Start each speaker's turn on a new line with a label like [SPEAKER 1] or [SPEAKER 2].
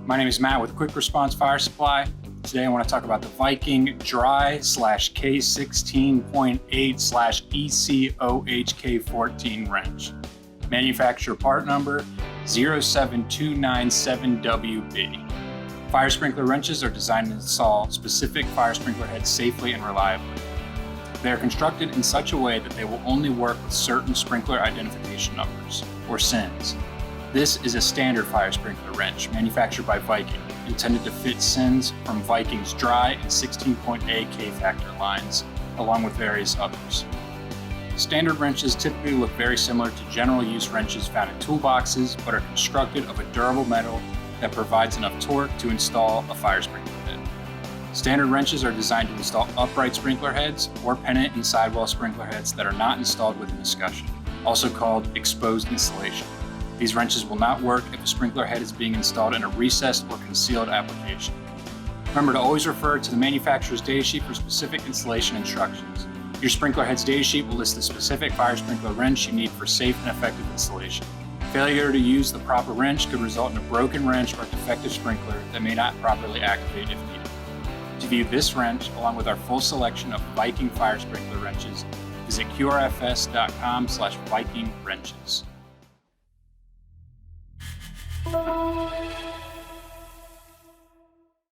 [SPEAKER 1] My name is Matt with Quick Response Fire Supply. Today I want to talk about the Viking Dry K16.8 ECOH K14 wrench. Manufacturer part number 07297WB. Fire sprinkler wrenches are designed to install specific fire sprinkler heads safely and reliably. They are constructed in such a way that they will only work with certain sprinkler identification numbers, or SINs. This is a standard fire sprinkler wrench manufactured by Viking, intended to fit SINs from Viking's Dry and 16.8 K-factor lines, along with various others. Standard wrenches typically look very similar to general use wrenches found in toolboxes, but are constructed of a durable metal that provides enough torque to install a fire sprinkler head. Standard wrenches are designed to install upright sprinkler heads or pennant and sidewall sprinkler heads that are not installed with an escutcheon, also called exposed installation. These wrenches will not work if a sprinkler head is being installed in a recessed or concealed application. Remember to always refer to the manufacturer's datasheet for specific installation instructions. Your sprinkler head's datasheet will list the specific fire sprinkler wrench you need for safe and effective installation. Failure to use the proper wrench could result in a broken wrench or defective sprinkler that may not properly activate if needed. To view this wrench, along with our full selection of Viking fire sprinkler wrenches, visit QRFS.com/Viking wrenches.